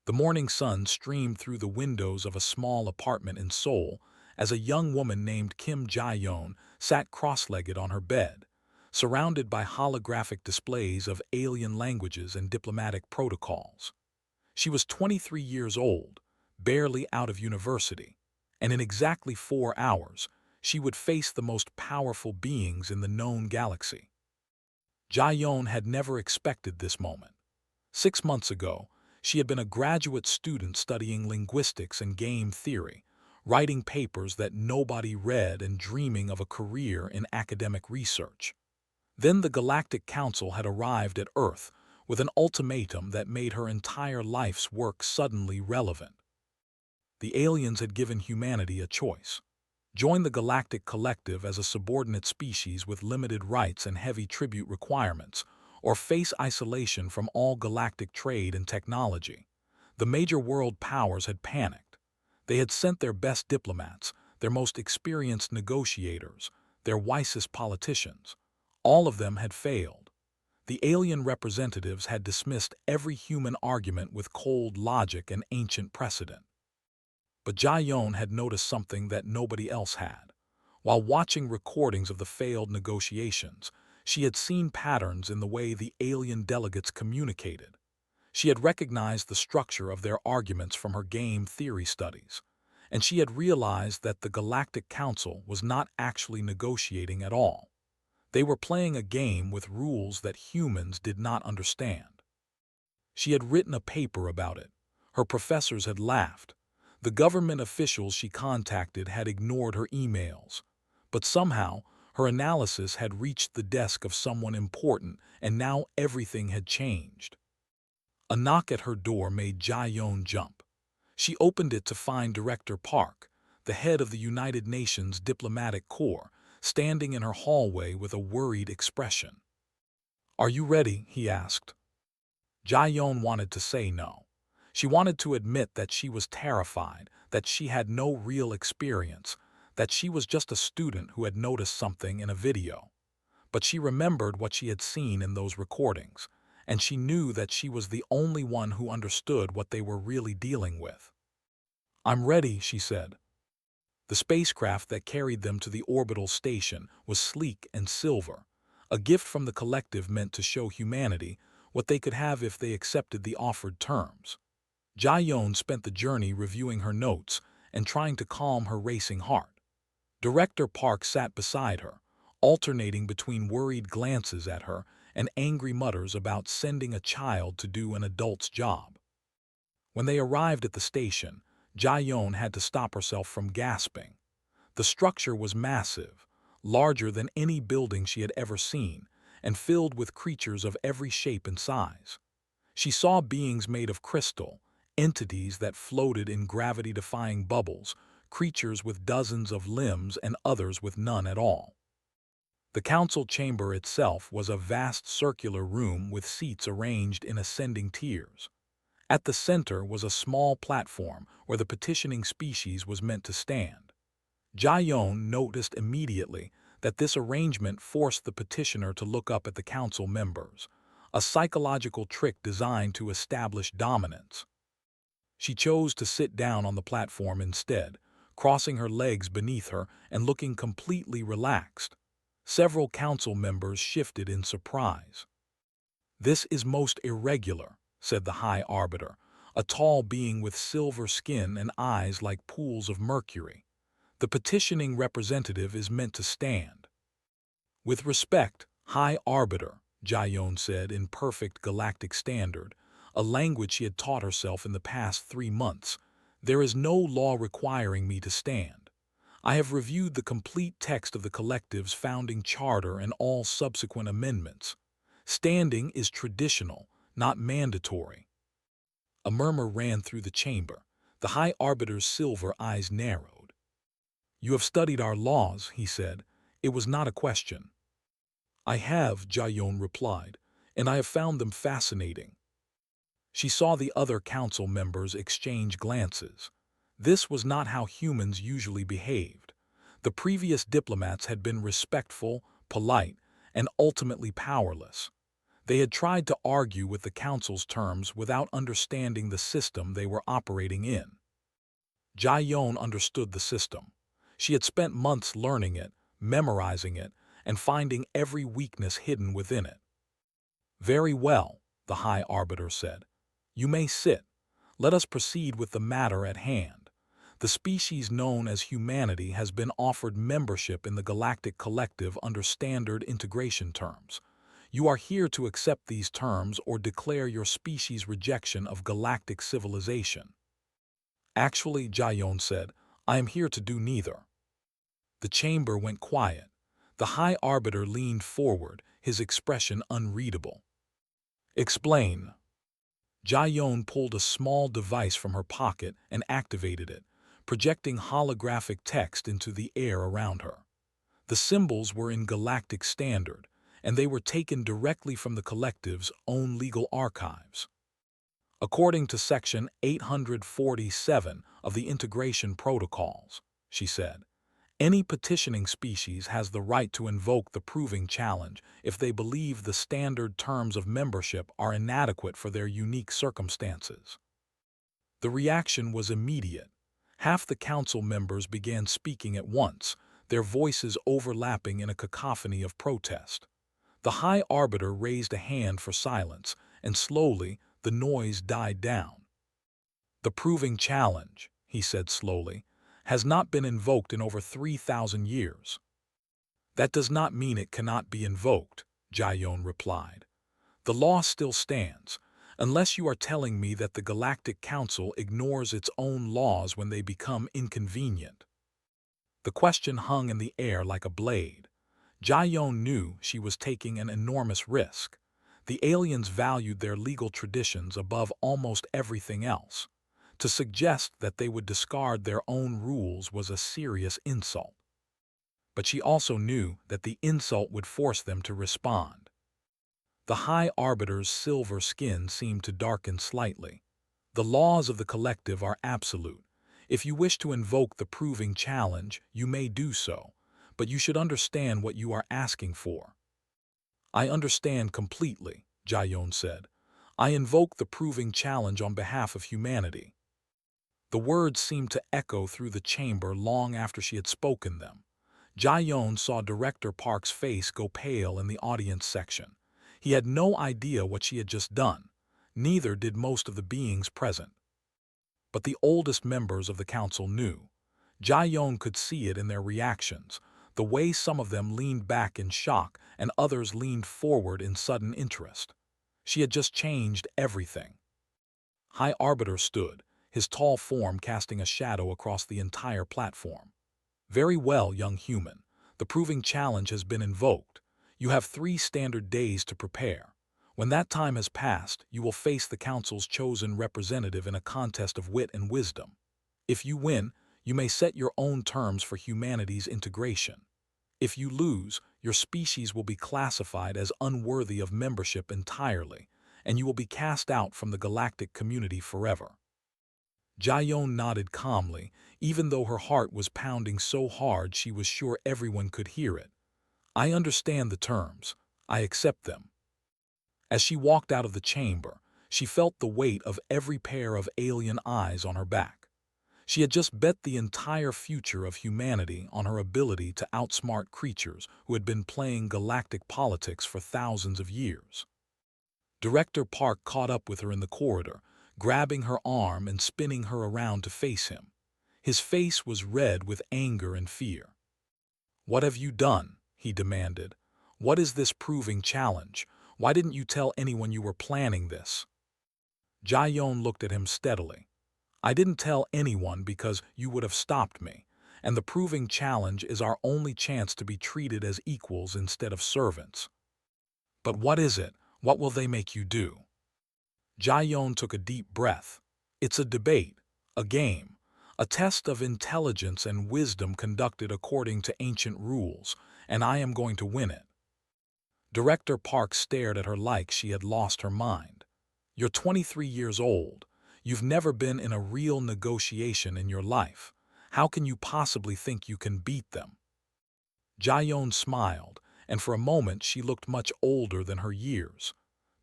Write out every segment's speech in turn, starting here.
The morning sun streamed through the windows of a small apartment in Seoul as a young woman named Kim Jae-yeon sat cross-legged on her bed, surrounded by holographic displays of alien languages and diplomatic protocols. She was 23 years old, barely out of university, and in exactly 4 hours, she would face the most powerful beings in the known galaxy. Jae-yeon had never expected this moment. 6 months ago, she had been a graduate student studying linguistics and game theory, writing papers that nobody read and dreaming of a career in academic research. Then the Galactic Council had arrived at Earth with an ultimatum that made her entire life's work suddenly relevant. The aliens had given humanity a choice: join the Galactic Collective as a subordinate species with limited rights and heavy tribute requirements, or face isolation from all galactic trade and technology. The major world powers had panicked. They had sent their best diplomats, their most experienced negotiators, their wisest politicians. All of them had failed. The alien representatives had dismissed every human argument with cold logic and ancient precedent. But Jae-yeon had noticed something that nobody else had. While watching recordings of the failed negotiations, she had seen patterns in the way the alien delegates communicated. She had recognized the structure of their arguments from her game theory studies, and she had realized that the Galactic Council was not actually negotiating at all. They were playing a game with rules that humans did not understand. She had written a paper about it. Her professors had laughed. The government officials she contacted had ignored her emails. But somehow, her analysis had reached the desk of someone important, and now everything had changed. A knock at her door made Jae-yeon jump. She opened it to find Director Park, the head of the United Nations Diplomatic Corps, standing in her hallway with a worried expression. "Are you ready?" he asked. Jae-yeon wanted to say no. She wanted to admit that she was terrified, that she had no real experience, that she was just a student who had noticed something in a video. But she remembered what she had seen in those recordings, and she knew that she was the only one who understood what they were really dealing with. "I'm ready," she said. The spacecraft that carried them to the orbital station was sleek and silver, a gift from the collective meant to show humanity what they could have if they accepted the offered terms. Jae-yeon spent the journey reviewing her notes and trying to calm her racing heart. Director Park sat beside her, alternating between worried glances at her and angry mutters about sending a child to do an adult's job. When they arrived at the station, Jae-yeon had to stop herself from gasping. The structure was massive, larger than any building she had ever seen, and filled with creatures of every shape and size. She saw beings made of crystal, entities that floated in gravity-defying bubbles, creatures with dozens of limbs and others with none at all. The council chamber itself was a vast circular room with seats arranged in ascending tiers. At the center was a small platform where the petitioning species was meant to stand. Jae-yeon noticed immediately that this arrangement forced the petitioner to look up at the council members, a psychological trick designed to establish dominance. She chose to sit down on the platform instead, crossing her legs beneath her and looking completely relaxed. Several council members shifted in surprise. "This is most irregular," said the High Arbiter, a tall being with silver skin and eyes like pools of mercury. "The petitioning representative is meant to stand." "With respect, High Arbiter," Jae-yeon said in perfect galactic standard, a language she had taught herself in the past 3 months, "there is no law requiring me to stand. I have reviewed the complete text of the collective's founding charter and all subsequent amendments. Standing is traditional, not mandatory." A murmur ran through the chamber. The High Arbiter's silver eyes narrowed. "You have studied our laws," he said. "It was not a question." "I have," Jae-yeon replied, "and I have found them fascinating." She saw the other council members exchange glances. This was not how humans usually behaved. The previous diplomats had been respectful, polite, and ultimately powerless. They had tried to argue with the Council's terms without understanding the system they were operating in. Jaeyeon understood the system. She had spent months learning it, memorizing it, and finding every weakness hidden within it. "Very well," the High Arbiter said. "You may sit. Let us proceed with the matter at hand. The species known as humanity has been offered membership in the Galactic Collective under standard integration terms. You are here to accept these terms or declare your species' rejection of galactic civilization." "Actually," Jaeyeon said, "I am here to do neither." The chamber went quiet. The High Arbiter leaned forward, his expression unreadable. "Explain." Jaeyeon pulled a small device from her pocket and activated it, projecting holographic text into the air around her. The symbols were in galactic standard, and they were taken directly from the collective's own legal archives. "According to Section 847 of the Integration Protocols," she said, "any petitioning species has the right to invoke the proving challenge if they believe the standard terms of membership are inadequate for their unique circumstances." The reaction was immediate. Half the council members began speaking at once, their voices overlapping in a cacophony of protest. The High Arbiter raised a hand for silence, and slowly the noise died down. "The proving challenge," he said slowly, "has not been invoked in over 3,000 years." "That does not mean it cannot be invoked," Jaeyeon replied. "The law still stands, unless you are telling me that the Galactic Council ignores its own laws when they become inconvenient." The question hung in the air like a blade. Jaeyeon knew she was taking an enormous risk. The aliens valued their legal traditions above almost everything else. To suggest that they would discard their own rules was a serious insult. But she also knew that the insult would force them to respond. The High Arbiter's silver skin seemed to darken slightly. "The laws of the collective are absolute. If you wish to invoke the proving challenge, you may do so, but you should understand what you are asking for." "I understand completely," Jaeyeon said. "I invoke the proving challenge on behalf of humanity." The words seemed to echo through the chamber long after she had spoken them. Jaeyeon saw Director Park's face go pale in the audience section. He had no idea what she had just done. Neither did most of the beings present. But the oldest members of the council knew. Jaeyeon could see it in their reactions, the way some of them leaned back in shock and others leaned forward in sudden interest. She had just changed everything. High Arbiter stood, his tall form casting a shadow across the entire platform. "Very well, young human. The proving challenge has been invoked. You have 3 standard days to prepare. When that time has passed, you will face the Council's chosen representative in a contest of wit and wisdom. If you win, you may set your own terms for humanity's integration. If you lose, your species will be classified as unworthy of membership entirely, and you will be cast out from the galactic community forever." Jaeyeon nodded calmly, even though her heart was pounding so hard she was sure everyone could hear it. "I understand the terms. I accept them." As she walked out of the chamber, she felt the weight of every pair of alien eyes on her back. She had just bet the entire future of humanity on her ability to outsmart creatures who had been playing galactic politics for thousands of years. Director Park caught up with her in the corridor, grabbing her arm and spinning her around to face him. His face was red with anger and fear. "What have you done?" he demanded. "What is this proving challenge? Why didn't you tell anyone you were planning this?" Jaeyeon looked at him steadily. "I didn't tell anyone because you would have stopped me, and the proving challenge is our only chance to be treated as equals instead of servants." "But what is it? What will they make you do?" Jaeyeon took a deep breath. "It's a debate, a game, a test of intelligence and wisdom conducted according to ancient rules, and I am going to win it." Director Park stared at her like she had lost her mind. "You're 23 years old. You've never been in a real negotiation in your life. How can you possibly think you can beat them?" Jaeyeon smiled, and for a moment she looked much older than her years.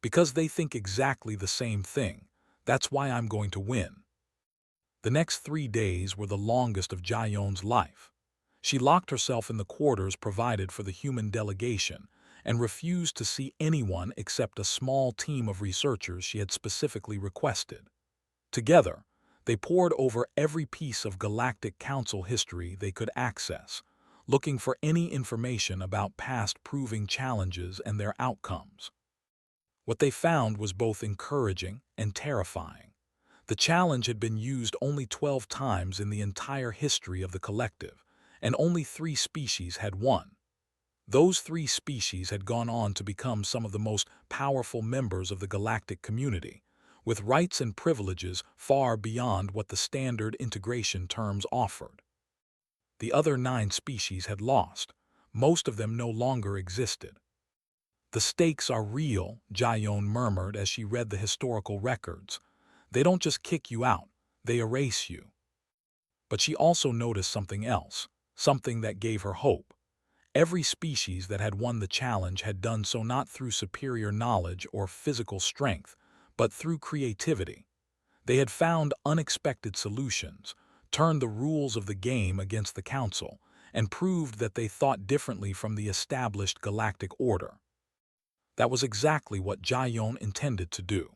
Because they think exactly the same thing. That's why I'm going to win. The next 3 days were the longest of Jaeyoon's life. She locked herself in the quarters provided for the human delegation and refused to see anyone except a small team of researchers she had specifically requested. Together, they pored over every piece of Galactic Council history they could access, looking for any information about past proving challenges and their outcomes. What they found was both encouraging and terrifying. The challenge had been used only 12 times in the entire history of the collective, and only 3 species had won. Those 3 species had gone on to become some of the most powerful members of the galactic community, with rights and privileges far beyond what the standard integration terms offered. The other 9 species had lost. Most of them no longer existed. The stakes are real, Jaeyoon murmured as she read the historical records. They don't just kick you out, they erase you. But she also noticed something else, something that gave her hope. Every species that had won the challenge had done so not through superior knowledge or physical strength, but through creativity. They had found unexpected solutions, turned the rules of the game against the Council, and proved that they thought differently from the established galactic order. That was exactly what Jaeyoon intended to do.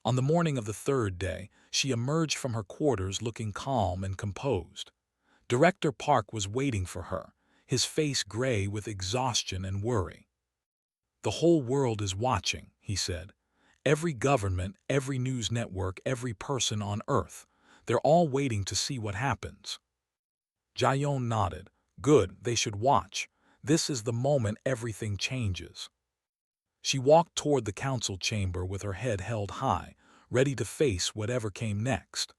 On the morning of the 3rd day, she emerged from her quarters looking calm and composed. Director Park was waiting for her, his face gray with exhaustion and worry. "The whole world is watching," he said. "Every government, every news network, every person on Earth. They're all waiting to see what happens." Jaeyoon nodded. "Good, they should watch. This is the moment everything changes." She walked toward the council chamber with her head held high, ready to face whatever came next.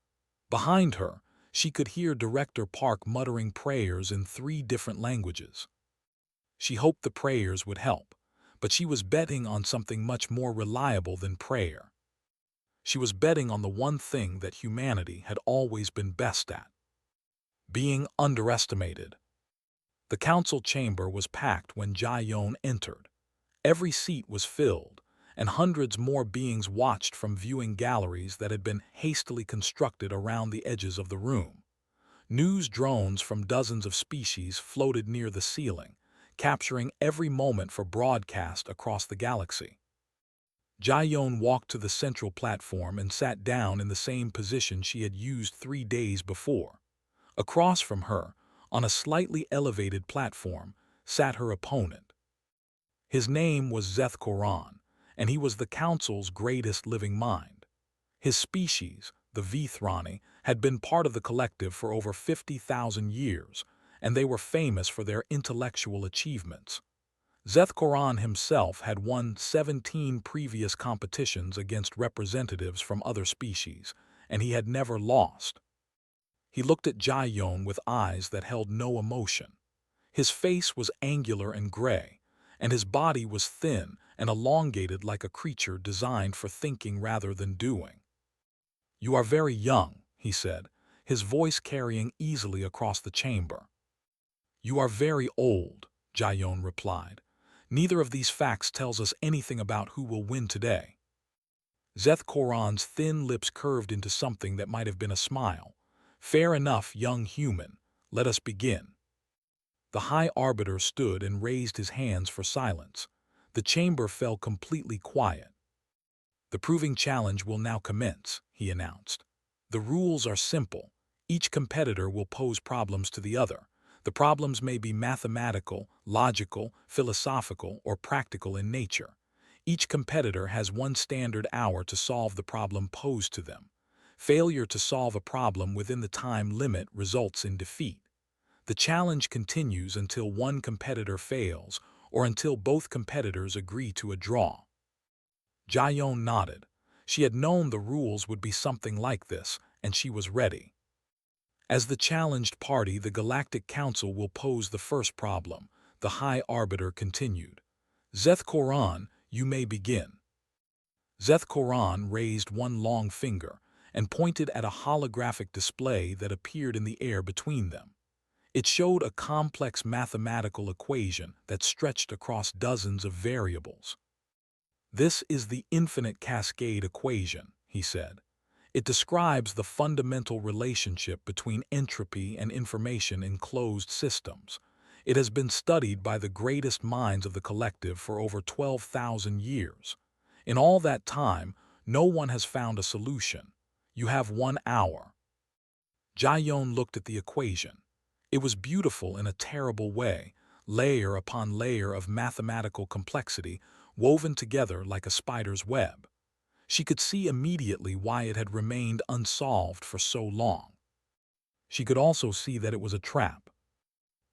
Behind her, she could hear Director Park muttering prayers in 3 different languages. She hoped the prayers would help, but she was betting on something much more reliable than prayer. She was betting on the one thing that humanity had always been best at: being underestimated. The council chamber was packed when Jaeyoon entered. Every seat was filled, and hundreds more beings watched from viewing galleries that had been hastily constructed around the edges of the room. News drones from dozens of species floated near the ceiling, capturing every moment for broadcast across the galaxy. Jaeyoon walked to the central platform and sat down in the same position she had used 3 days before. Across from her, on a slightly elevated platform, sat her opponent. His name was Zeth Koran, and he was the Council's greatest living mind. His species, the Vithrani, had been part of the collective for over 50,000 years, and they were famous for their intellectual achievements. Zeth Koran himself had won 17 previous competitions against representatives from other species, and he had never lost. He looked at Jaeyoon with eyes that held no emotion. His face was angular and gray, and his body was thin and elongated like a creature designed for thinking rather than doing. "You are very young," he said, his voice carrying easily across the chamber. "You are very old," Jaeyoon replied. "Neither of these facts tells us anything about who will win today." Zeth Koran's thin lips curved into something that might have been a smile. "Fair enough, young human. Let us begin." The High Arbiter stood and raised his hands for silence. The chamber fell completely quiet. "The proving challenge will now commence," he announced. "The rules are simple. Each competitor will pose problems to the other. The problems may be mathematical, logical, philosophical, or practical in nature. Each competitor has 1 standard hour to solve the problem posed to them. Failure to solve a problem within the time limit results in defeat. The challenge continues until one competitor fails or until both competitors agree to a draw." Jaeyoon nodded. She had known the rules would be something like this, and she was ready. "As the challenged party, the Galactic Council will pose the first problem," the High Arbiter continued. "Zeth Koran, you may begin." Zeth Koran raised one long finger and pointed at a holographic display that appeared in the air between them. It showed a complex mathematical equation that stretched across dozens of variables. This is the infinite cascade equation, he said. It describes the fundamental relationship between entropy and information in closed systems. It has been studied by the greatest minds of the collective for over 12,000 years. In all that time, no one has found a solution. You have 1 hour. Jaeyoon looked at the equation. It was beautiful in a terrible way, layer upon layer of mathematical complexity woven together like a spider's web. She could see immediately why it had remained unsolved for so long. She could also see that it was a trap.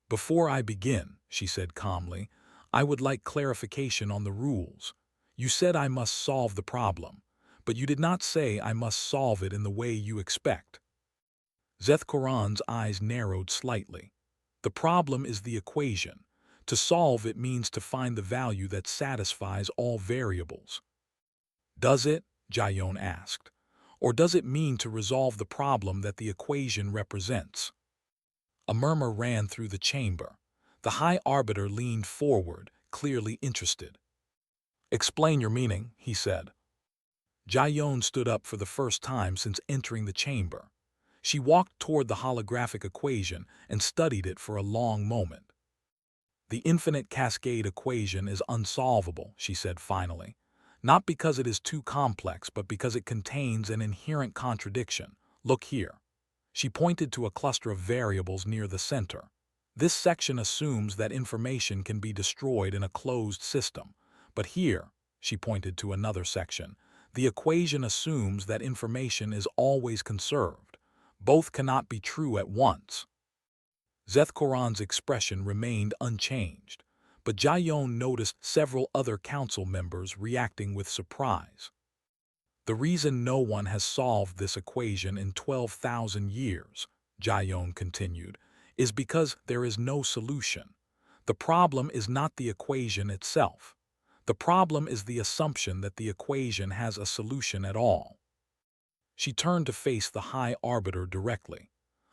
"Before I begin," she said calmly, "I would like clarification on the rules. You said I must solve the problem, but you did not say I must solve it in the way you expect." Zethkoran's eyes narrowed slightly. "The problem is the equation. To solve it means to find the value that satisfies all variables." "Does it?" Jaeyoon asked. "Or does it mean to resolve the problem that the equation represents?" A murmur ran through the chamber. The High Arbiter leaned forward, clearly interested. "Explain your meaning," he said. Jaeyoon stood up for the first time since entering the chamber. She walked toward the holographic equation and studied it for a long moment. "The infinite cascade equation is unsolvable," she said finally. "Not because it is too complex, but because it contains an inherent contradiction. Look here." She pointed to a cluster of variables near the center. "This section assumes that information can be destroyed in a closed system. But here," she pointed to another section, "the equation assumes that information is always conserved. Both cannot be true at once." Zethkoran's expression remained unchanged, but Jaeyoon noticed several other council members reacting with surprise. "The reason no one has solved this equation in 12,000 years," Jaeyoon continued, "is because there is no solution. The problem is not the equation itself. The problem is the assumption that the equation has a solution at all." She turned to face the High Arbiter directly.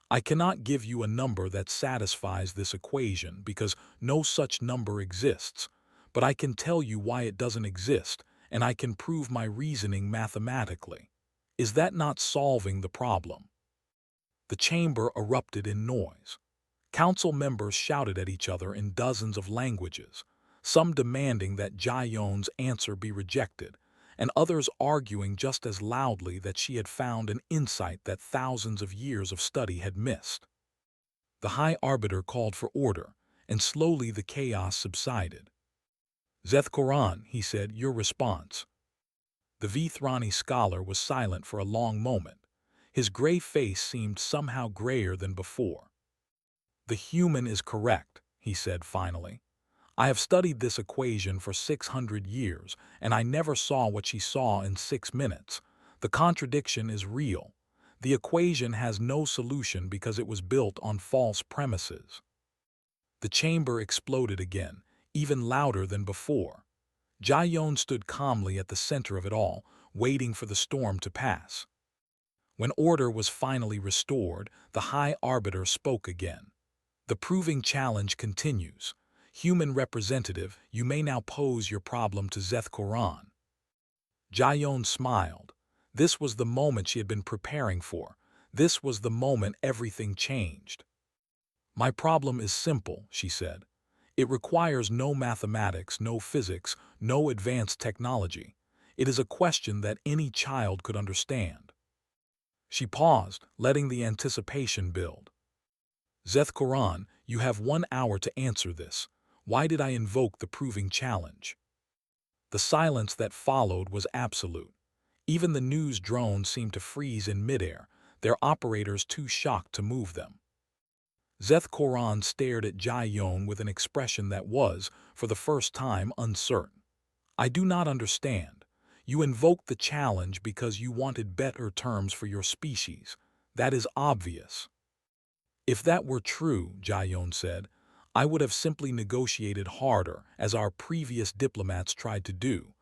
"I cannot give you a number that satisfies this equation because no such number exists, but I can tell you why it doesn't exist, and I can prove my reasoning mathematically. Is that not solving the problem?" The chamber erupted in noise. Council members shouted at each other in dozens of languages, some demanding that Jaeyoon's answer be rejected, and others arguing just as loudly that she had found an insight that thousands of years of study had missed. The High Arbiter called for order, and slowly the chaos subsided. "Zethkoran," he said, "your response." The Vithrani scholar was silent for a long moment. His gray face seemed somehow grayer than before. "The human is correct," he said finally. "I have studied this equation for 600 years, and I never saw what she saw in 6 minutes. The contradiction is real. The equation has no solution because it was built on false premises." The chamber exploded again, even louder than before. Jaeyoon stood calmly at the center of it all, waiting for the storm to pass. When order was finally restored, the High Arbiter spoke again. "The proving challenge continues. Human representative, you may now pose your problem to Zethkoran." Jaeyoon smiled. This was the moment she had been preparing for. This was the moment everything changed. "My problem is simple," she said. "It requires no mathematics, no physics, no advanced technology. It is a question that any child could understand." She paused, letting the anticipation build. "Zethkoran, you have 1 hour to answer this. Why did I invoke the proving challenge?" The silence that followed was absolute. Even the news drones seemed to freeze in midair, their operators too shocked to move them. Zethkoran stared at Jaeyoon with an expression that was, for the first time, uncertain. "I do not understand. You invoked the challenge because you wanted better terms for your species. That is obvious." "If that were true," Jaeyoon said, "I would have simply negotiated harder, as our previous diplomats tried to do.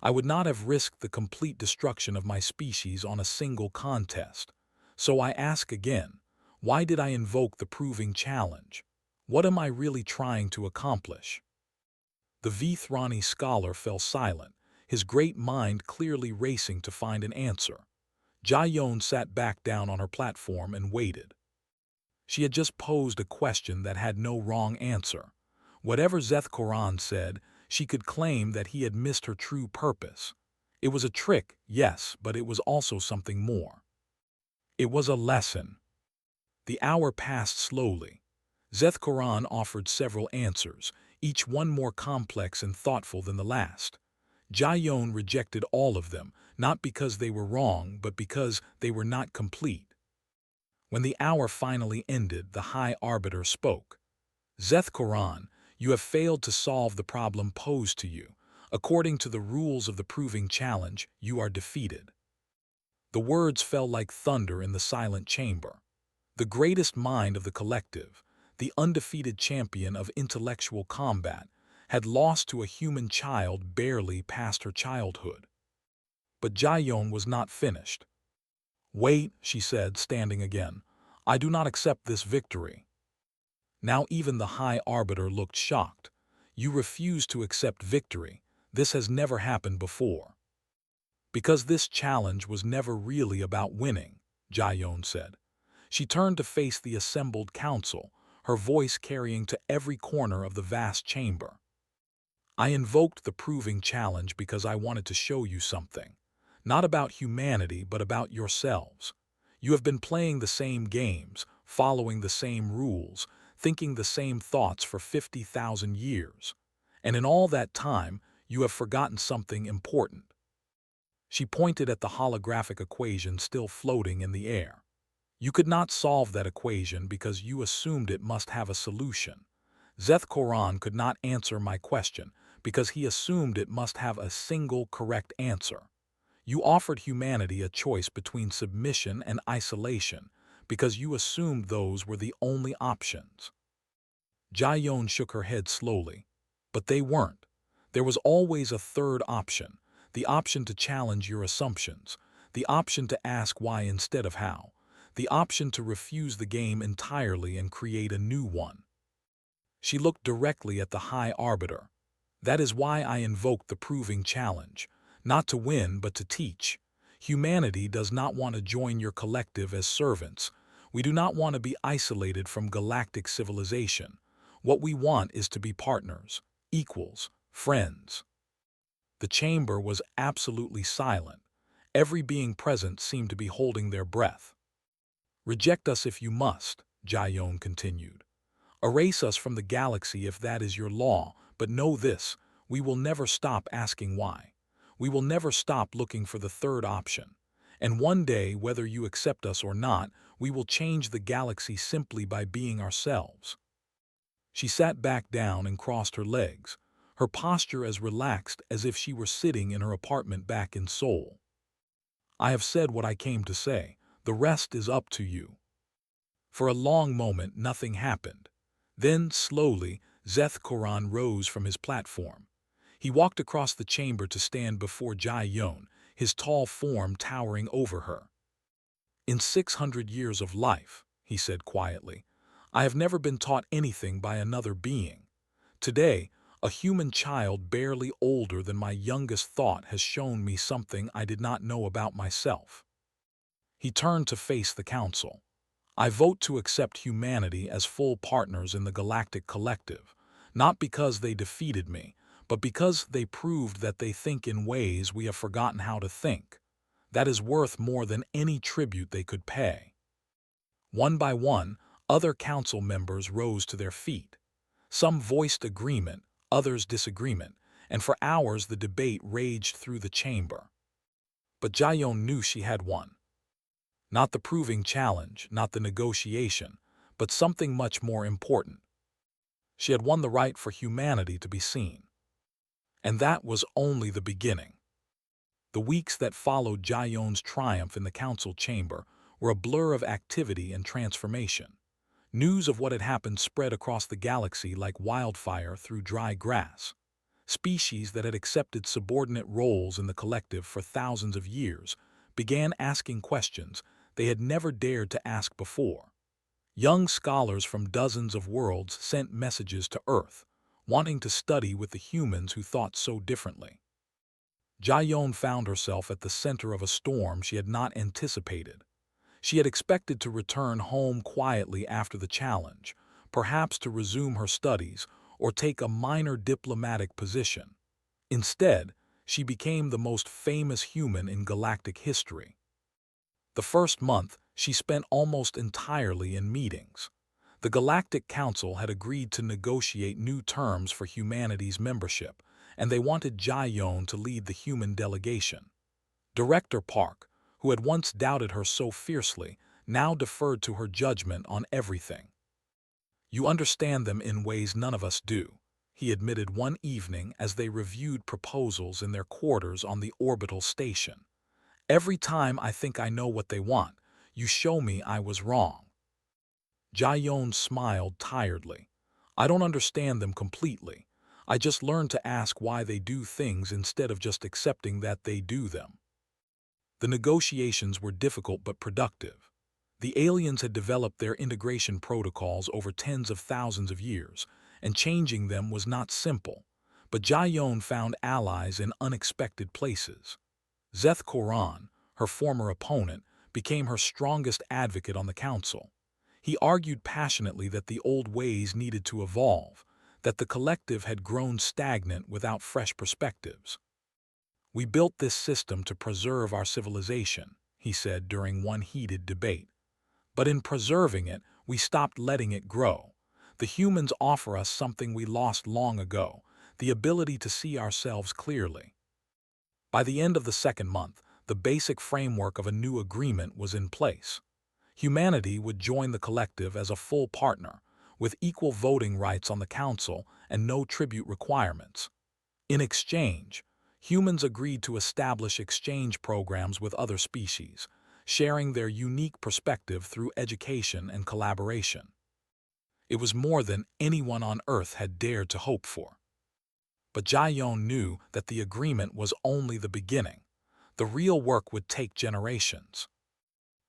I would not have risked the complete destruction of my species on a single contest. So I ask again, why did I invoke the proving challenge? What am I really trying to accomplish?" The Vithrani scholar fell silent, his great mind clearly racing to find an answer. Jayon sat back down on her platform and waited. She had just posed a question that had no wrong answer. Whatever Zeth Koran said, she could claim that he had missed her true purpose. It was a trick, yes, but it was also something more. It was a lesson. The hour passed slowly. Zeth Koran offered several answers, each one more complex and thoughtful than the last. Jayon rejected all of them, not because they were wrong, but because they were not complete. When the hour finally ended, the High Arbiter spoke. Zeth Koran, you have failed to solve the problem posed to you. According to the rules of the proving challenge, you are defeated. The words fell like thunder in the silent chamber. The greatest mind of the collective, the undefeated champion of intellectual combat, had lost to a human child barely past her childhood. But Jayon was not finished. Wait, she said, standing again. I do not accept this victory. Now even the High Arbiter looked shocked. You refuse to accept victory. This has never happened before. Because this challenge was never really about winning, Jayon said. She turned to face the assembled council, her voice carrying to every corner of the vast chamber. I invoked the proving challenge because I wanted to show you something. Not about humanity, but about yourselves. You have been playing the same games, following the same rules, thinking the same thoughts for 50,000 years. And in all that time, you have forgotten something important. She pointed at the holographic equation still floating in the air. You could not solve that equation because you assumed it must have a solution. Zeth Koran could not answer my question because he assumed it must have a single correct answer. You offered humanity a choice between submission and isolation because you assumed those were the only options. Jayon shook her head slowly. But they weren't. There was always a third option, the option to challenge your assumptions, the option to ask why instead of how, the option to refuse the game entirely and create a new one. She looked directly at the High Arbiter. That is why I invoked the proving challenge, not to win but to teach. Humanity does not want to join your collective as servants. We do not want to be isolated from galactic civilization. What we want is to be partners, equals, friends. The chamber was absolutely silent. Every being present seemed to be holding their breath. Reject us if you must, Jayon continued. Erase us from the galaxy if that is your law, but know this, we will never stop asking why. We will never stop looking for the third option. And one day, whether you accept us or not, we will change the galaxy simply by being ourselves. She sat back down and crossed her legs, her posture as relaxed as if she were sitting in her apartment back in Seoul. I have said what I came to say. The rest is up to you. For a long moment, nothing happened. Then, slowly, Zeth Koran rose from his platform. He walked across the chamber to stand before Jayon, his tall form towering over her. In 600 years of life, he said quietly, I have never been taught anything by another being. Today, a human child barely older than my youngest thought has shown me something I did not know about myself. He turned to face the council. I vote to accept humanity as full partners in the galactic collective, not because they defeated me, but because they proved that they think in ways we have forgotten how to think. That is worth more than any tribute they could pay. One by one, other council members rose to their feet. Some voiced agreement, others disagreement, and for hours the debate raged through the chamber. But Jayon knew she had won. Not the proving challenge, not the negotiation, but something much more important. She had won the right for humanity to be seen. And that was only the beginning. The weeks that followed Jayon's triumph in the council chamber were a blur of activity and transformation. News of what had happened spread across the galaxy like wildfire through dry grass. Species that had accepted subordinate roles in the collective for thousands of years began asking questions they had never dared to ask before. Young scholars from dozens of worlds sent messages to Earth, wanting to study with the humans who thought so differently. Jaeyon found herself at the center of a storm she had not anticipated. She had expected to return home quietly after the challenge, perhaps to resume her studies or take a minor diplomatic position. Instead, she became the most famous human in galactic history. The first month, she spent almost entirely in meetings. The Galactic Council had agreed to negotiate new terms for humanity's membership, and they wanted Jaeyon to lead the human delegation. Director Park, who had once doubted her so fiercely, now deferred to her judgment on everything. "You understand them in ways none of us do," he admitted one evening as they reviewed proposals in their quarters on the orbital station. "Every time I think I know what they want, you show me I was wrong." Jaeyon smiled tiredly. "I don't understand them completely. I just learned to ask why they do things instead of just accepting that they do them." The negotiations were difficult but productive. The aliens had developed their integration protocols over tens of thousands of years, and changing them was not simple. But Jaeyon found allies in unexpected places. Zeth Koran, her former opponent, became her strongest advocate on the council. He argued passionately that the old ways needed to evolve, that the collective had grown stagnant without fresh perspectives. "We built this system to preserve our civilization," he said during one heated debate. "But in preserving it, we stopped letting it grow. The humans offer us something we lost long ago, the ability to see ourselves clearly." By the end of the second month, the basic framework of a new agreement was in place. Humanity would join the collective as a full partner, with equal voting rights on the council and no tribute requirements. In exchange, humans agreed to establish exchange programs with other species, sharing their unique perspective through education and collaboration. It was more than anyone on Earth had dared to hope for. But Jaeyon knew that the agreement was only the beginning. The real work would take generations.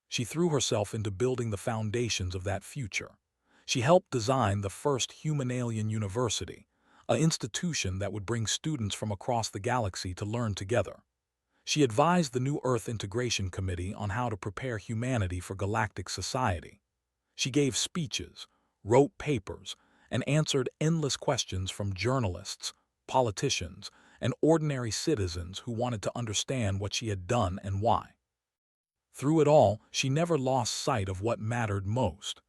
She threw herself into building the foundations of that future. She helped design the first human-alien university, an institution that would bring students from across the galaxy to learn together. She advised the New Earth Integration Committee on how to prepare humanity for galactic society. She gave speeches, wrote papers, and answered endless questions from journalists, politicians, and ordinary citizens who wanted to understand what she had done and why. Through it all, she never lost sight of what mattered most.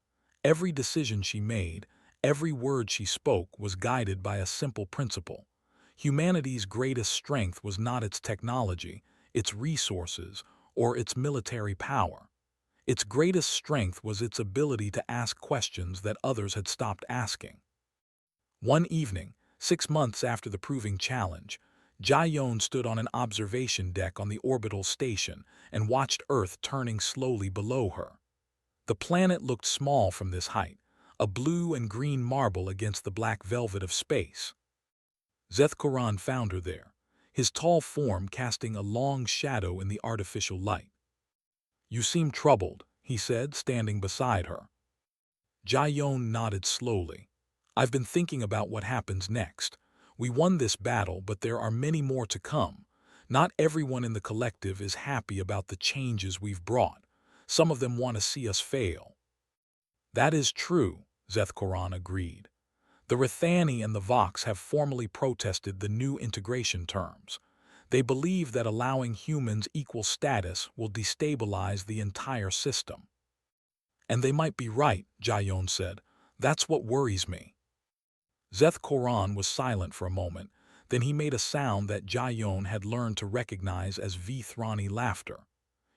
Every decision she made, every word she spoke was guided by a simple principle. Humanity's greatest strength was not its technology, its resources, or its military power. Its greatest strength was its ability to ask questions that others had stopped asking. One evening, 6 months after the proving challenge, Jaeyon stood on an observation deck on the orbital station and watched Earth turning slowly below her. The planet looked small from this height, a blue and green marble against the black velvet of space. Zeth Koran found her there, his tall form casting a long shadow in the artificial light. "You seem troubled," he said, standing beside her. Jaeyon nodded slowly. "I've been thinking about what happens next. We won this battle, but there are many more to come. Not everyone in the collective is happy about the changes we've brought. Some of them want to see us fail." "That is true," Zeth Koran agreed. "The Rithani and the Vox have formally protested the new integration terms. They believe that allowing humans equal status will destabilize the entire system." "And they might be right," Jaeyon said. "That's what worries me." Zeth Koran was silent for a moment, then he made a sound that Jaeyon had learned to recognize as Vithrani laughter.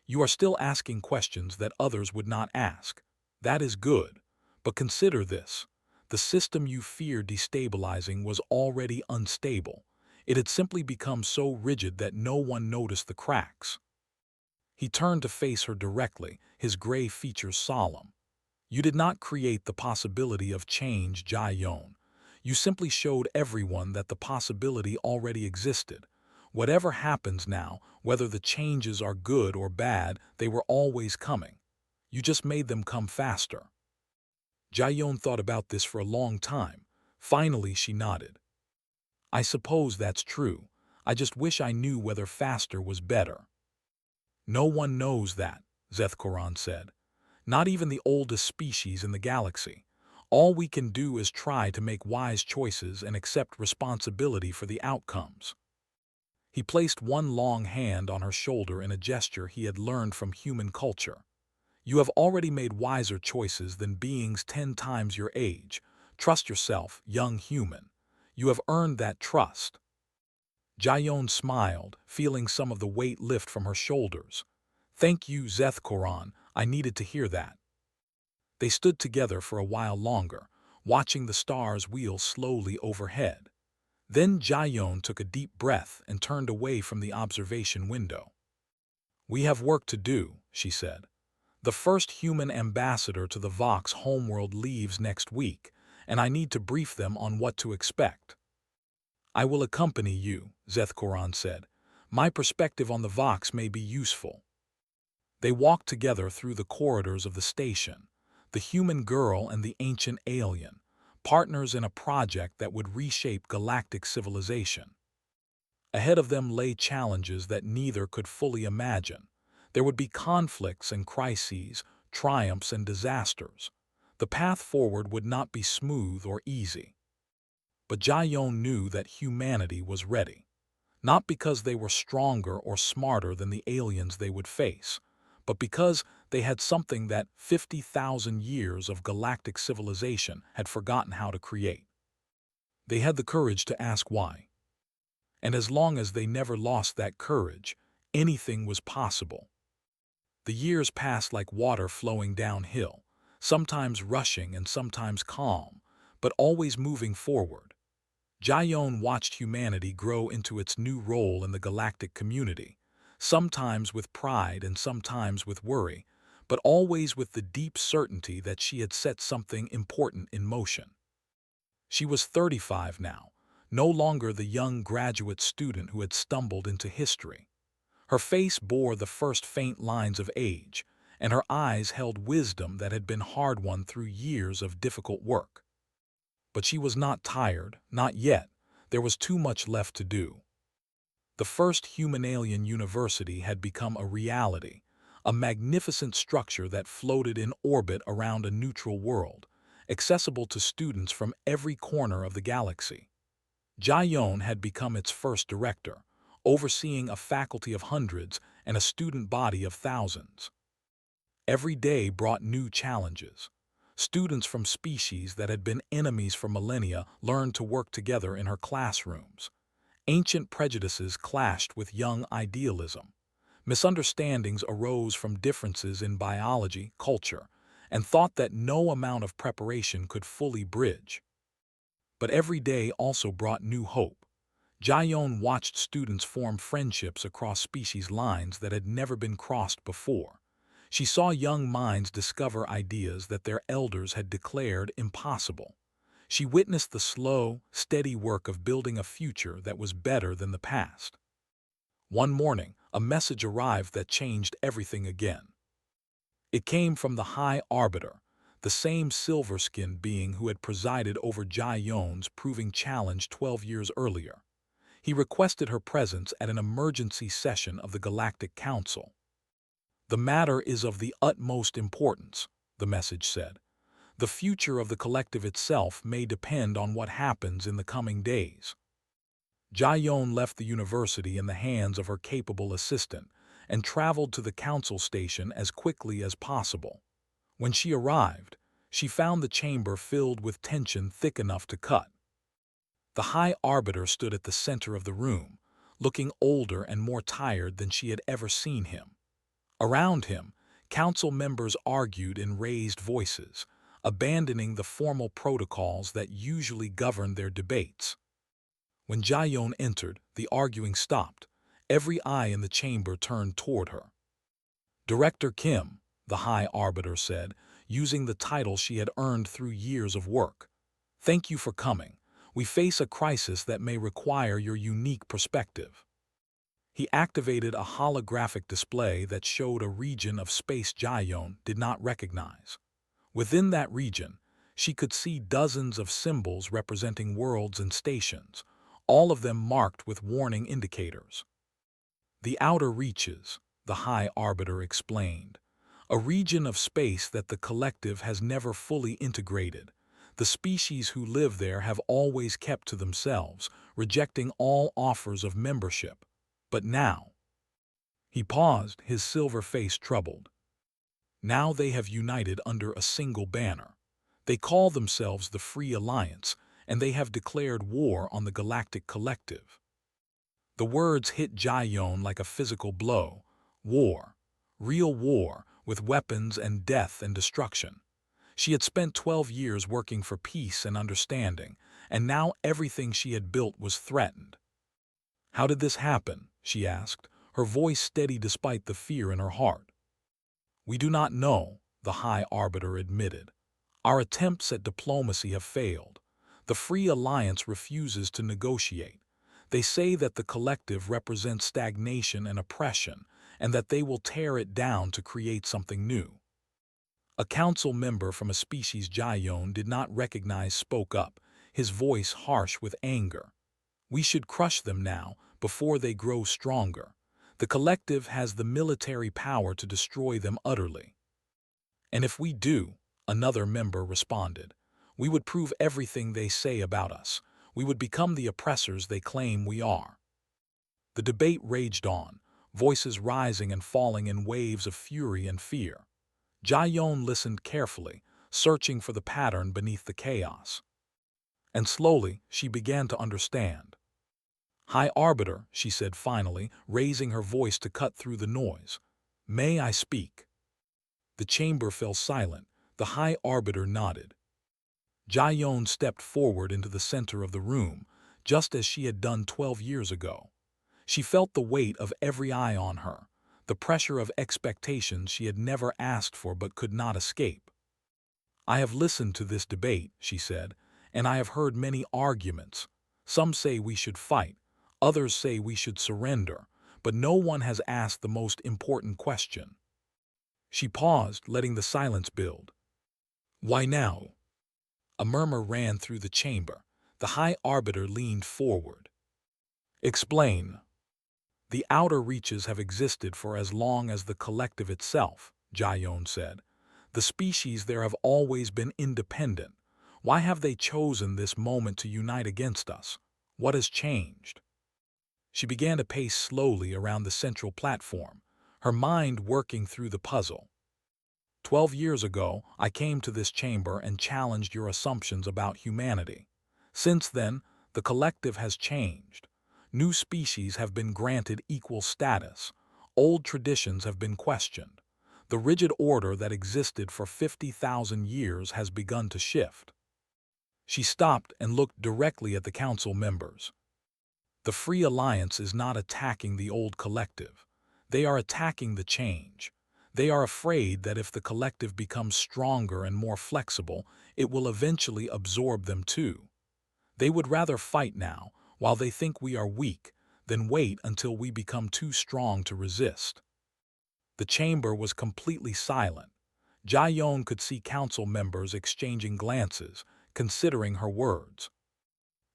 "You are still asking questions that others would not ask. That is good. But consider this. The system you fear destabilizing was already unstable. It had simply become so rigid that no one noticed the cracks." He turned to face her directly, his gray features solemn. "You did not create the possibility of change, Jaeyon. You simply showed everyone that the possibility already existed. Whatever happens now, whether the changes are good or bad, they were always coming. You just made them come faster." Jaeyon thought about this for a long time. Finally, she nodded. "I suppose that's true. I just wish I knew whether faster was better." "No one knows that," Zethkoran said. "Not even the oldest species in the galaxy. All we can do is try to make wise choices and accept responsibility for the outcomes." He placed one long hand on her shoulder in a gesture he had learned from human culture. "You have already made wiser choices than beings 10 times your age. Trust yourself, young human. You have earned that trust." Jayon smiled, feeling some of the weight lift from her shoulders. "Thank you, Zethkoran. I needed to hear that." They stood together for a while longer, watching the stars wheel slowly overhead. Then Jayon took a deep breath and turned away from the observation window. "We have work to do," she said. "The first human ambassador to the Vox homeworld leaves next week, and I need to brief them on what to expect." "I will accompany you," Zethkoran said. "My perspective on the Vox may be useful." They walked together through the corridors of the station, the human girl and the ancient alien, partners in a project that would reshape galactic civilization. Ahead of them lay challenges that neither could fully imagine. There would be conflicts and crises, triumphs and disasters. The path forward would not be smooth or easy. But Jayon knew that humanity was ready, not because they were stronger or smarter than the aliens they would face, but because they had something that 50,000 years of galactic civilization had forgotten how to create. They had the courage to ask why. And as long as they never lost that courage, anything was possible. The years passed like water flowing downhill, sometimes rushing and sometimes calm, but always moving forward. Jayon watched humanity grow into its new role in the galactic community, sometimes with pride and sometimes with worry, but always with the deep certainty that she had set something important in motion. She was 35 now, no longer the young graduate student who had stumbled into history. Her face bore the first faint lines of age, and her eyes held wisdom that had been hard-won through years of difficult work. But she was not tired, not yet. There was too much left to do. The first human-alien university had become a reality, a magnificent structure that floated in orbit around a neutral world, accessible to students from every corner of the galaxy. Jayon had become its first director, overseeing a faculty of hundreds and a student body of thousands. Every day brought new challenges. Students from species that had been enemies for millennia learned to work together in her classrooms. Ancient prejudices clashed with young idealism. Misunderstandings arose from differences in biology, culture, and thought that no amount of preparation could fully bridge. But every day also brought new hope. Jayon watched students form friendships across species lines that had never been crossed before. She saw young minds discover ideas that their elders had declared impossible. She witnessed the slow, steady work of building a future that was better than the past. One morning, a message arrived that changed everything again. It came from the High Arbiter, the same silver-skinned being who had presided over Jayon's proving challenge 12 years earlier. He requested her presence at an emergency session of the Galactic Council. "The matter is of the utmost importance," the message said. "The future of the collective itself may depend on what happens in the coming days." Jayon left the university in the hands of her capable assistant and traveled to the council station as quickly as possible. When she arrived, she found the chamber filled with tension thick enough to cut. The High Arbiter stood at the center of the room, looking older and more tired than she had ever seen him. Around him, council members argued in raised voices, abandoning the formal protocols that usually govern their debates. When Jayon entered, the arguing stopped. Every eye in the chamber turned toward her. "Director Kim," the High Arbiter said, using the title she had earned through years of work. "Thank you for coming. We face a crisis that may require your unique perspective." He activated a holographic display that showed a region of space Jayon did not recognize. Within that region, she could see dozens of symbols representing worlds and stations, all of them marked with warning indicators. The outer reaches, the High Arbiter explained. A region of space that the collective has never fully integrated. The species who live there have always kept to themselves, rejecting all offers of membership. But now— He paused, his silver face troubled. Now they have united under a single banner. They call themselves the Free Alliance, and they have declared war on the Galactic Collective. The words hit Jaeyoon like a physical blow. War. Real war, with weapons and death and destruction. She had spent 12 years working for peace and understanding, and now everything she had built was threatened. "How did this happen?" she asked, her voice steady despite the fear in her heart. "We do not know," the High Arbiter admitted. "Our attempts at diplomacy have failed. The Free Alliance refuses to negotiate. They say that the collective represents stagnation and oppression, and that they will tear it down to create something new." A council member from a species Jaeyoon did not recognize spoke up, his voice harsh with anger. "We should crush them now, before they grow stronger. The collective has the military power to destroy them utterly." "And if we do," another member responded, "we would prove everything they say about us. We would become the oppressors they claim we are." The debate raged on, voices rising and falling in waves of fury and fear. Jaeyoon listened carefully, searching for the pattern beneath the chaos. And slowly, she began to understand. "High Arbiter," she said finally, raising her voice to cut through the noise. "May I speak?" The chamber fell silent. The High Arbiter nodded. Jaeyoon stepped forward into the center of the room, just as she had done 12 years ago. She felt the weight of every eye on her, the pressure of expectations she had never asked for but could not escape. "I have listened to this debate," she said, "and I have heard many arguments. Some say we should fight, others say we should surrender, but no one has asked the most important question." She paused, letting the silence build. "Why now?" A murmur ran through the chamber. The High Arbiter leaned forward. "Explain." "The outer reaches have existed for as long as the collective itself," Jaeyoon said. "The species there have always been independent. Why have they chosen this moment to unite against us? What has changed?" She began to pace slowly around the central platform, her mind working through the puzzle. 12 years ago, I came to this chamber and challenged your assumptions about humanity. Since then, the collective has changed. New species have been granted equal status. Old traditions have been questioned. The rigid order that existed for 50,000 years has begun to shift." She stopped and looked directly at the council members. "The Free Alliance is not attacking the old collective. They are attacking the change. They are afraid that if the collective becomes stronger and more flexible, it will eventually absorb them too. They would rather fight now, while they think we are weak, than wait until we become too strong to resist." The chamber was completely silent. Jaeyoon could see council members exchanging glances, considering her words.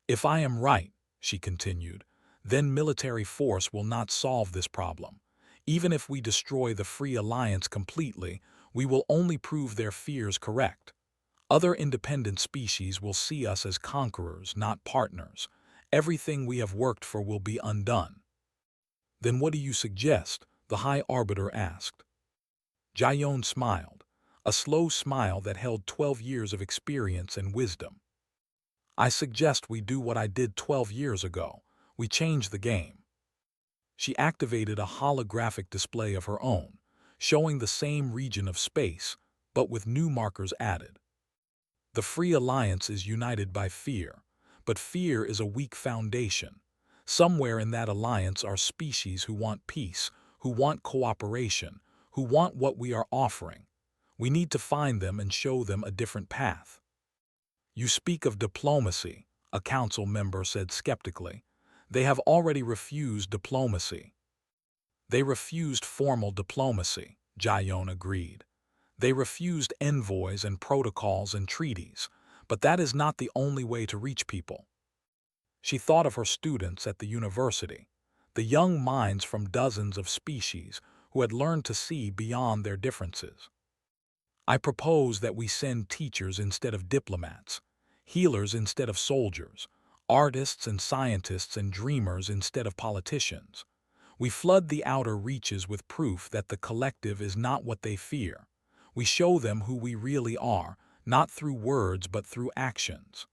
"If I am right," she continued, "then military force will not solve this problem. Even if we destroy the Free Alliance completely, we will only prove their fears correct. Other independent species will see us as conquerors, not partners. Everything we have worked for will be undone." "Then what do you suggest?" the High Arbiter asked. Jaeyoon smiled, a slow smile that held 12 years of experience and wisdom. "I suggest we do what I did 12 years ago. We change the game." She activated a holographic display of her own, showing the same region of space, but with new markers added. "The Free Alliance is united by fear, but fear is a weak foundation. Somewhere in that alliance are species who want peace, who want cooperation, who want what we are offering. We need to find them and show them a different path." "You speak of diplomacy," a council member said skeptically. "They have already refused diplomacy." "They refused formal diplomacy," Jaeyoon agreed. "They refused envoys and protocols and treaties, but that is not the only way to reach people." She thought of her students at the university, the young minds from dozens of species who had learned to see beyond their differences. I propose that we send teachers instead of diplomats, healers instead of soldiers, artists and scientists and dreamers instead of politicians. We flood the outer reaches with proof that the collective is not what they fear. We show them who we really are, not through words but through actions.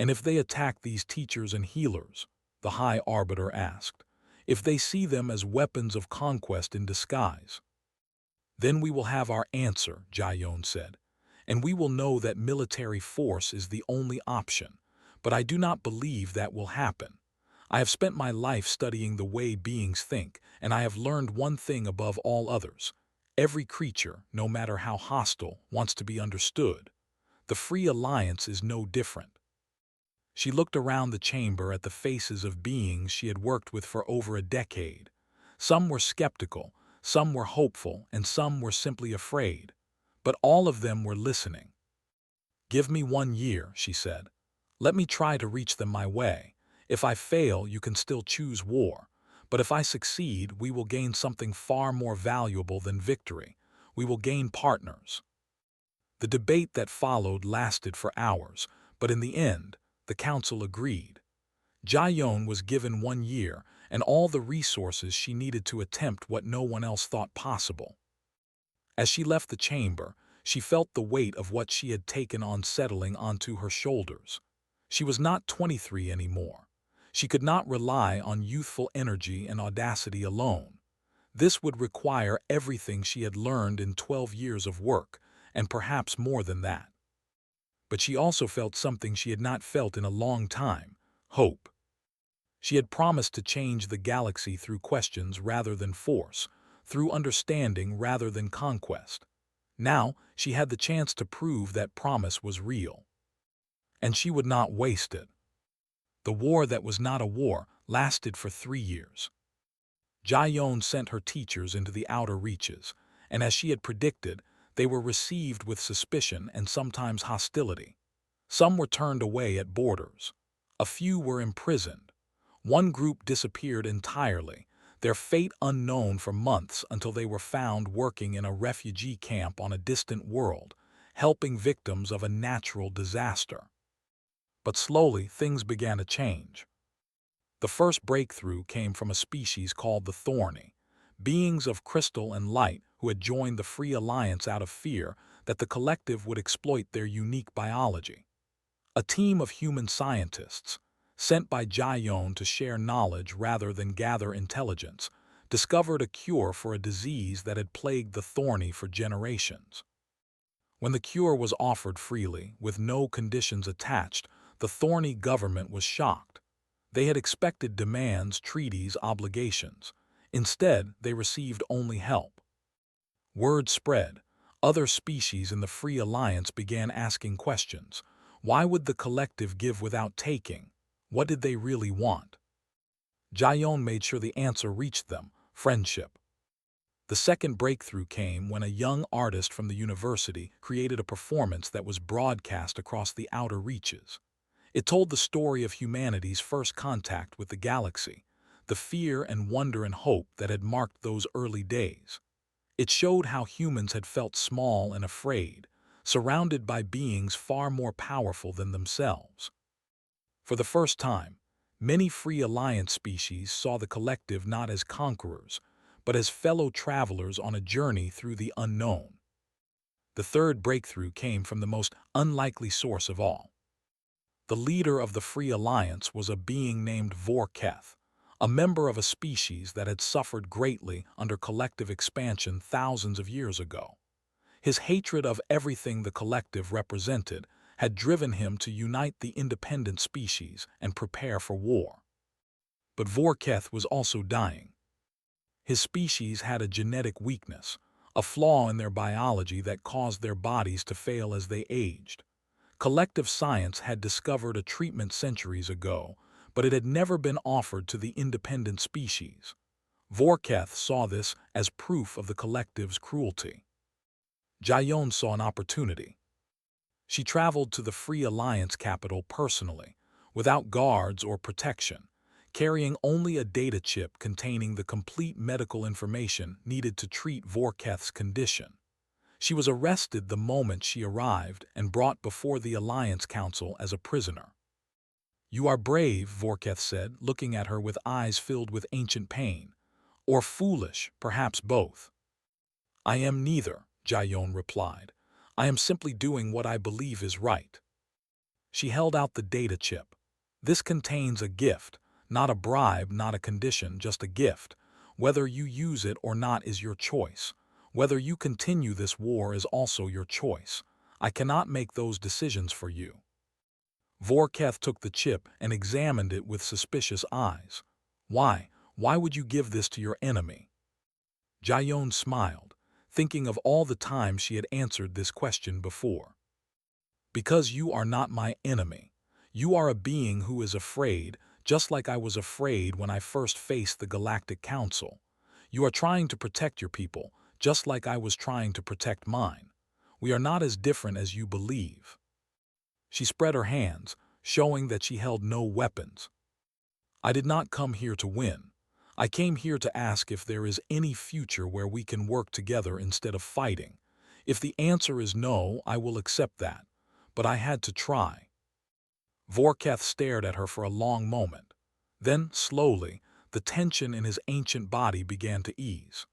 And if they attack these teachers and healers, the High Arbiter asked, if they see them as weapons of conquest in disguise, then we will have our answer, Jayon said, and we will know that military force is the only option, but I do not believe that will happen. I have spent my life studying the way beings think, and I have learned one thing above all others. Every creature, no matter how hostile, wants to be understood. The Free Alliance is no different. She looked around the chamber at the faces of beings she had worked with for over a decade. Some were skeptical, some were hopeful, and some were simply afraid. But all of them were listening. "Give me 1 year," she said. "Let me try to reach them my way. If I fail, you can still choose war. But if I succeed, we will gain something far more valuable than victory. We will gain partners." The debate that followed lasted for hours, but in the end, the council agreed. Jayon was given 1 year and all the resources she needed to attempt what no one else thought possible. As she left the chamber, she felt the weight of what she had taken on settling onto her shoulders. She was not 23 anymore. She could not rely on youthful energy and audacity alone. This would require everything she had learned in 12 years of work, and perhaps more than that. But she also felt something she had not felt in a long time: hope. She had promised to change the galaxy through questions rather than force, through understanding rather than conquest. Now she had the chance to prove that promise was real. And she would not waste it. The war that was not a war lasted for 3 years. Jayon sent her teachers into the outer reaches, and as she had predicted, they were received with suspicion and sometimes hostility. Some were turned away at borders. A few were imprisoned. One group disappeared entirely, their fate unknown for months until they were found working in a refugee camp on a distant world, helping victims of a natural disaster. But slowly, things began to change. The first breakthrough came from a species called the Thorny, beings of crystal and light who had joined the Free Alliance out of fear that the collective would exploit their unique biology. A team of human scientists, sent by Jayon to share knowledge rather than gather intelligence, discovered a cure for a disease that had plagued the Thorny for generations. When the cure was offered freely, with no conditions attached, the Thorny government was shocked. They had expected demands, treaties, obligations. Instead, they received only help. Word spread. Other species in the Free Alliance began asking questions. Why would the collective give without taking? What did they really want? Jayon made sure the answer reached them: friendship. The second breakthrough came when a young artist from the university created a performance that was broadcast across the outer reaches. It told the story of humanity's first contact with the galaxy, the fear and wonder and hope that had marked those early days. It showed how humans had felt small and afraid, surrounded by beings far more powerful than themselves. For the first time, many Free Alliance species saw the collective not as conquerors, but as fellow travelers on a journey through the unknown. The third breakthrough came from the most unlikely source of all. The leader of the Free Alliance was a being named Vorketh, a member of a species that had suffered greatly under collective expansion thousands of years ago. His hatred of everything the collective represented had driven him to unite the independent species and prepare for war. But Vorketh was also dying. His species had a genetic weakness, a flaw in their biology that caused their bodies to fail as they aged. Collective science had discovered a treatment centuries ago, but it had never been offered to the independent species. Vorketh saw this as proof of the collective's cruelty. Jayon saw an opportunity. She traveled to the Free Alliance capital personally, without guards or protection, carrying only a data chip containing the complete medical information needed to treat Vorketh's condition. She was arrested the moment she arrived and brought before the Alliance Council as a prisoner. "You are brave," Vorketh said, looking at her with eyes filled with ancient pain. "Or foolish, perhaps both." "I am neither," Jayon replied. "I am simply doing what I believe is right." She held out the data chip. "This contains a gift, not a bribe, not a condition, just a gift. Whether you use it or not is your choice. Whether you continue this war is also your choice. I cannot make those decisions for you." Vorketh took the chip and examined it with suspicious eyes. "Why? Why would you give this to your enemy?" Jayon smiled, thinking of all the times she had answered this question before. "Because you are not my enemy. You are a being who is afraid, just like I was afraid when I first faced the Galactic Council. You are trying to protect your people, just like I was trying to protect mine. We are not as different as you believe." She spread her hands, showing that she held no weapons. "I did not come here to win. I came here to ask if there is any future where we can work together instead of fighting. If the answer is no, I will accept that. But I had to try." Vorketh stared at her for a long moment. Then, slowly, the tension in his ancient body began to ease.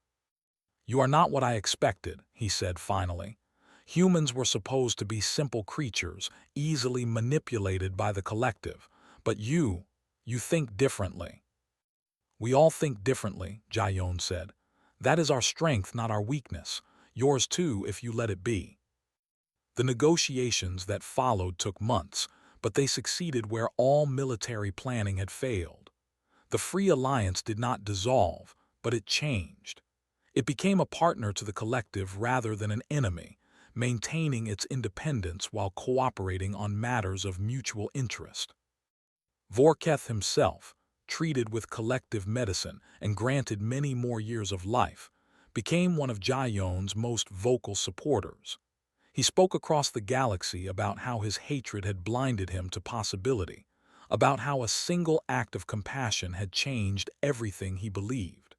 "You are not what I expected," he said finally. "Humans were supposed to be simple creatures, easily manipulated by the collective. But you think differently." "We all think differently," Jayon said. "That is our strength, not our weakness. Yours too, if you let it be." The negotiations that followed took months, but they succeeded where all military planning had failed. The Free Alliance did not dissolve, but it changed. It became a partner to the collective rather than an enemy, maintaining its independence while cooperating on matters of mutual interest. Vorketh himself, treated with collective medicine and granted many more years of life, became one of Jayon's most vocal supporters. He spoke across the galaxy about how his hatred had blinded him to possibility, about how a single act of compassion had changed everything he believed.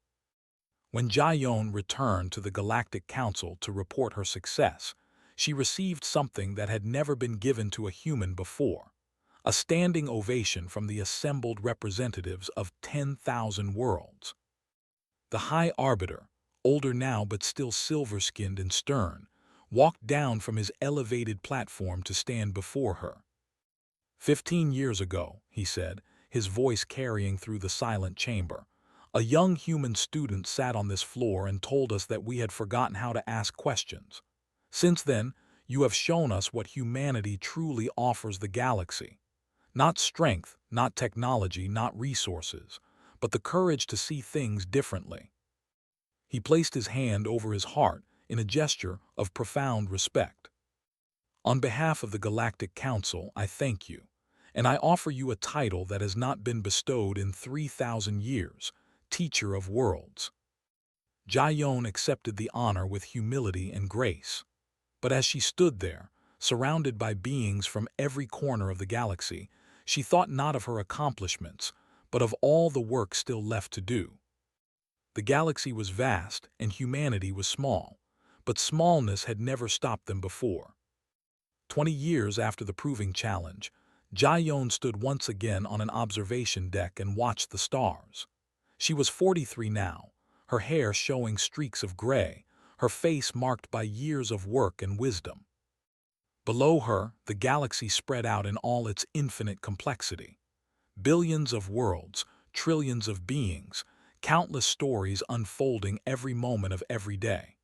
When Jayon returned to the Galactic Council to report her success, she received something that had never been given to a human before: a standing ovation from the assembled representatives of 10,000 worlds. The High Arbiter, older now but still silver-skinned and stern, walked down from his elevated platform to stand before her. 15 years ago," he said, his voice carrying through the silent chamber, "a young human student sat on this floor and told us that we had forgotten how to ask questions. Since then, you have shown us what humanity truly offers the galaxy. Not strength, not technology, not resources, but the courage to see things differently." He placed his hand over his heart in a gesture of profound respect. "On behalf of the Galactic Council, I thank you, and I offer you a title that has not been bestowed in 3,000 years, Teacher of Worlds." Jayon accepted the honor with humility and grace. But as she stood there, surrounded by beings from every corner of the galaxy, she thought not of her accomplishments, but of all the work still left to do. The galaxy was vast and humanity was small, but smallness had never stopped them before. 20 years after the proving challenge, Jayon stood once again on an observation deck and watched the stars. She was 43 now, her hair showing streaks of gray, her face marked by years of work and wisdom. Below her, the galaxy spread out in all its infinite complexity. Billions of worlds, trillions of beings, countless stories unfolding every moment of every day.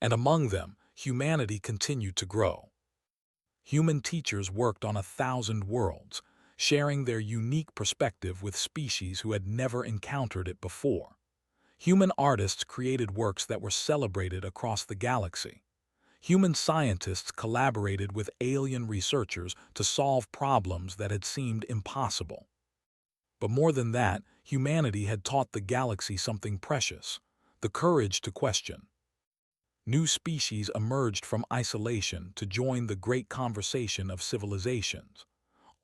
And among them, humanity continued to grow. Human teachers worked on 1,000 worlds, sharing their unique perspective with species who had never encountered it before. Human artists created works that were celebrated across the galaxy. Human scientists collaborated with alien researchers to solve problems that had seemed impossible. But more than that, humanity had taught the galaxy something precious: the courage to question. New species emerged from isolation to join the great conversation of civilizations.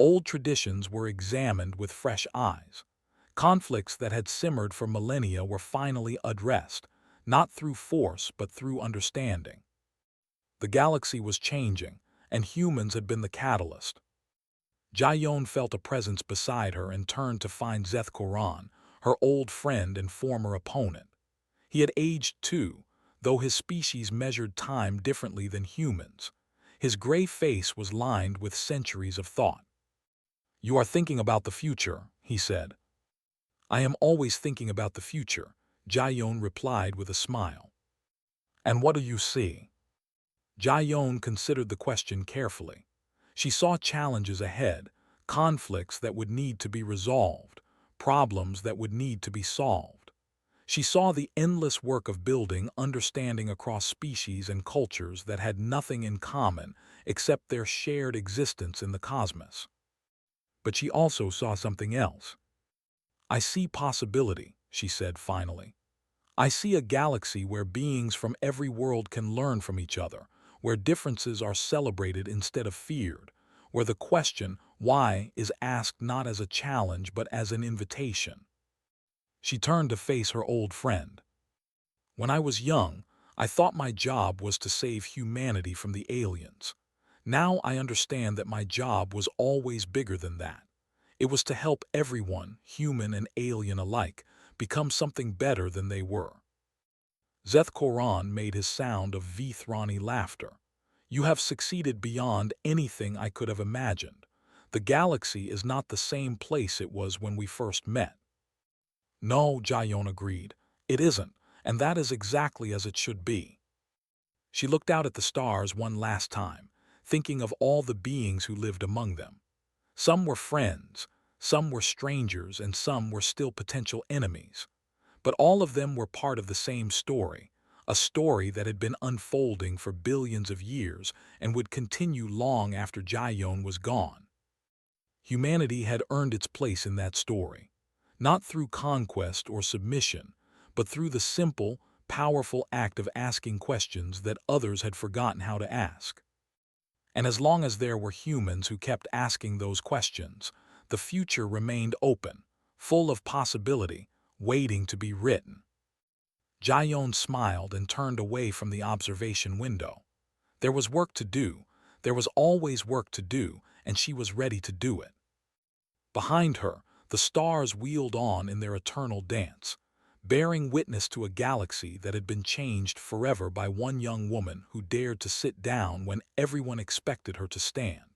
Old traditions were examined with fresh eyes. Conflicts that had simmered for millennia were finally addressed, not through force but through understanding. The galaxy was changing, and humans had been the catalyst. Jayon felt a presence beside her and turned to find Zeth Koran, her old friend and former opponent. He had aged too, though his species measured time differently than humans. His gray face was lined with centuries of thought. "You are thinking about the future," he said. "I am always thinking about the future," Jayon replied with a smile. "And what do you see?" Jayon considered the question carefully. She saw challenges ahead, conflicts that would need to be resolved, problems that would need to be solved. She saw the endless work of building understanding across species and cultures that had nothing in common except their shared existence in the cosmos. But she also saw something else. "I see possibility," she said finally. "I see a galaxy where beings from every world can learn from each other, where differences are celebrated instead of feared, where the question, why, is asked not as a challenge but as an invitation." She turned to face her old friend. "When I was young, I thought my job was to save humanity from the aliens. Now I understand that my job was always bigger than that. It was to help everyone, human and alien alike, become something better than they were." Zeth Koran made his sound of Vithrani laughter. "You have succeeded beyond anything I could have imagined. The galaxy is not the same place it was when we first met." "No," Jayon agreed, "it isn't, and that is exactly as it should be." She looked out at the stars one last time, thinking of all the beings who lived among them. Some were friends, some were strangers, and some were still potential enemies. But all of them were part of the same story, a story that had been unfolding for billions of years and would continue long after Jayon was gone. Humanity had earned its place in that story, not through conquest or submission, but through the simple, powerful act of asking questions that others had forgotten how to ask. And as long as there were humans who kept asking those questions, the future remained open, full of possibility, waiting to be written. Jayon smiled and turned away from the observation window. There was work to do, there was always work to do, and she was ready to do it. Behind her, the stars wheeled on in their eternal dance, bearing witness to a galaxy that had been changed forever by one young woman who dared to sit down when everyone expected her to stand.